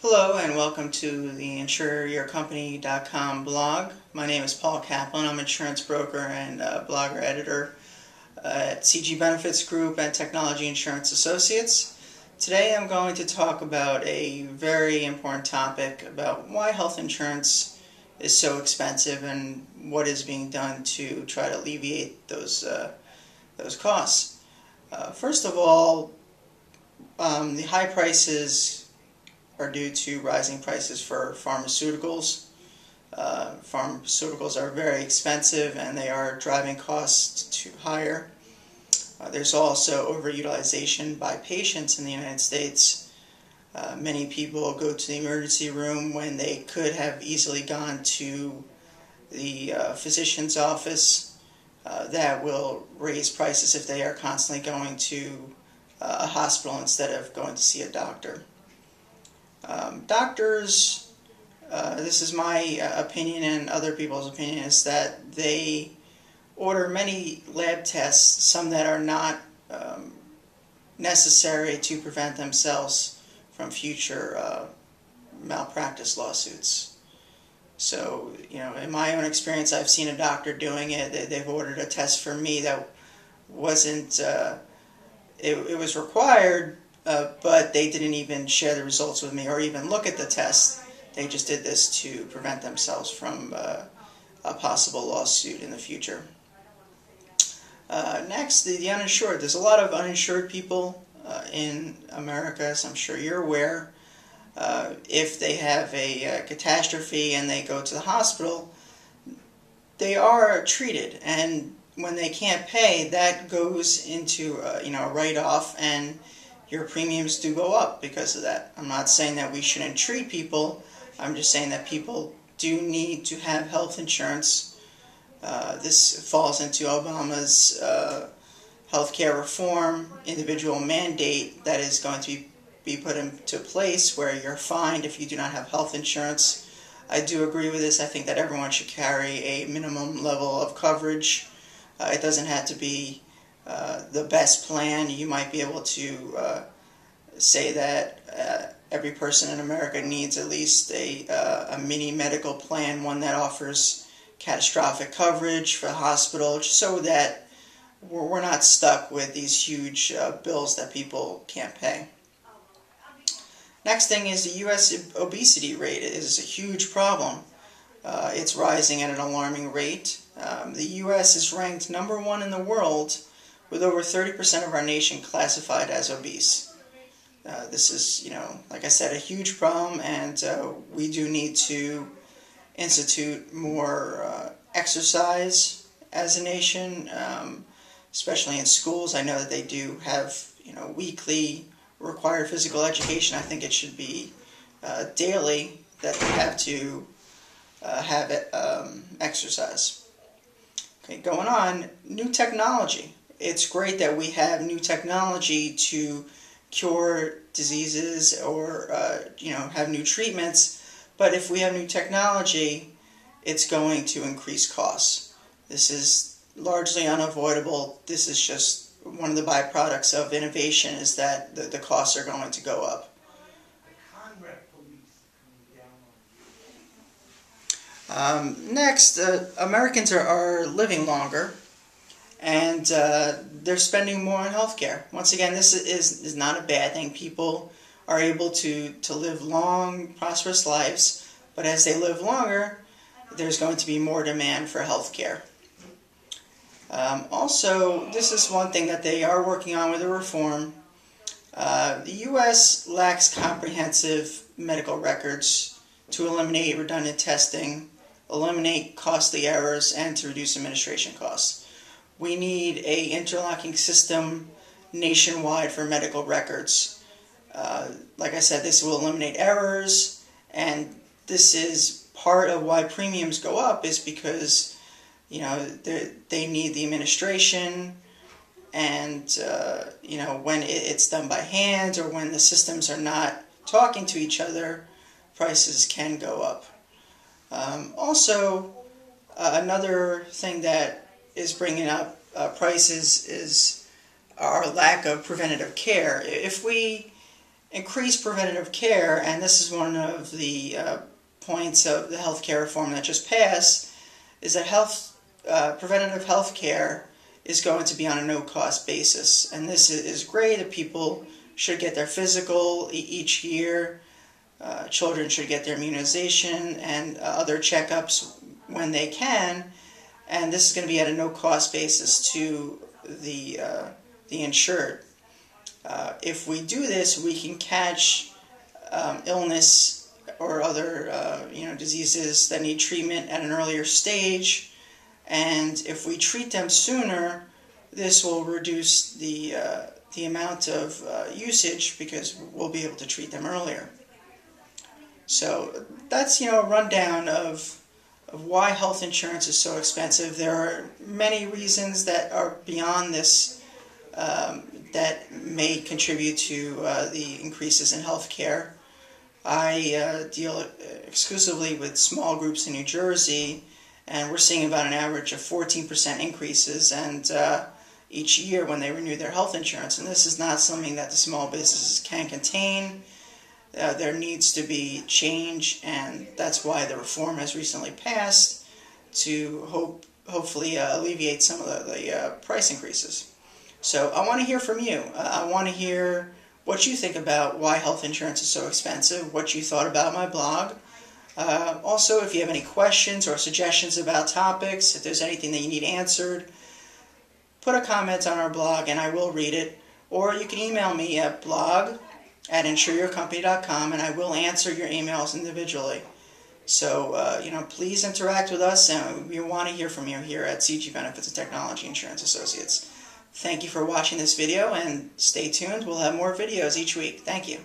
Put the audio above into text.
Hello and welcome to the InsureYourCompany.com blog. My name is Paul Kaplan. I'm an insurance broker and blogger editor at CG Benefits Group and Technology Insurance Associates. Today I'm going to talk about a very important topic about why health insurance is so expensive and what is being done to try to alleviate those costs. First of all, the high prices are due to rising prices for pharmaceuticals. Pharmaceuticals are very expensive and they are driving costs to higher. There's also overutilization by patients in the United States. Many people go to the emergency room when they could have easily gone to the physician's office. That will raise prices if they are constantly going to a hospital instead of going to see a doctor. Doctors, this is my opinion and other people's opinion, is that they order many lab tests, some that are not necessary to prevent themselves from future malpractice lawsuits. So, in my own experience, I've seen a doctor doing it. They've ordered a test for me that wasn't, it was required, but they didn't even share the results with me or even look at the test. They just did this to prevent themselves from a possible lawsuit in the future. Next, the uninsured. There's a lot of uninsured people in America, as I'm sure you're aware. If they have a catastrophe and they go to the hospital, they are treated, and when they can't pay, that goes into a write-off, and your premiums do go up because of that. I'm not saying that we shouldn't treat people. I'm just saying that people do need to have health insurance. This falls into Obama's healthcare reform, individual mandate that is going to be put into place where you're fined if you do not have health insurance. I do agree with this. I think that everyone should carry a minimum level of coverage. It doesn't have to be the best plan. You might be able to say that every person in America needs at least a mini medical plan, one that offers catastrophic coverage for the hospital, so that we're not stuck with these huge bills that people can't pay. Next thing is the U.S. obesity rate is a huge problem. It's rising at an alarming rate. The U.S. is ranked #1 in the world, with over 30% of our nation classified as obese. This is, like I said, a huge problem, and we do need to institute more exercise as a nation, especially in schools. I know that they do have, weekly required physical education. I think it should be daily that they have to have exercise. Okay, going on, new technology. It's great that we have new technology to cure diseases or have new treatments, but if we have new technology, it's going to increase costs. This is largely unavoidable. This is just one of the byproducts of innovation, is that the costs are going to go up. Next, Americans are living longer, and they're spending more on healthcare. Once again, this is not a bad thing. People are able to live long, prosperous lives, but as they live longer, there's going to be more demand for healthcare. Also, this is one thing that they are working on with the reform. The U.S. lacks comprehensive medical records to eliminate redundant testing, eliminate costly errors, and to reduce administration costs. We need an interlocking system nationwide for medical records. Like I said, this will eliminate errors, and this is part of why premiums go up, is because they need the administration, and when it's done by hand or when the systems are not talking to each other, prices can go up. Also, another thing that is bringing up prices is our lack of preventative care. If we increase preventative care, and this is one of the points of the healthcare reform that just passed, is that preventative health care is going to be on a no-cost basis. And this is great. That people should get their physical each year. Children should get their immunization and other checkups when they can. And this is going to be at a no-cost basis to the insured. If we do this, we can catch illness or other diseases that need treatment at an earlier stage, and if we treat them sooner, this will reduce the amount of usage because we'll be able to treat them earlier. So that's a rundown of why health insurance is so expensive. There are many reasons that are beyond this that may contribute to the increases in health care. I deal exclusively with small groups in New Jersey, and we're seeing about an average of 14% increases and each year when they renew their health insurance. And this is not something that the small businesses can contain. There needs to be change, and that's why the reform has recently passed to hopefully alleviate some of the price increases. So I want to hear from you. I want to hear what you think about why health insurance is so expensive, what you thought about my blog. Also, if you have any questions or suggestions about topics, if there's anything that you need answered, put a comment on our blog and I will read it. Or you can email me at blog@insureyourcompany.com and I will answer your emails individually. So, please interact with us, and we want to hear from you here at CG Benefits and Technology Insurance Associates. Thank you for watching this video, and stay tuned. We'll have more videos each week. Thank you.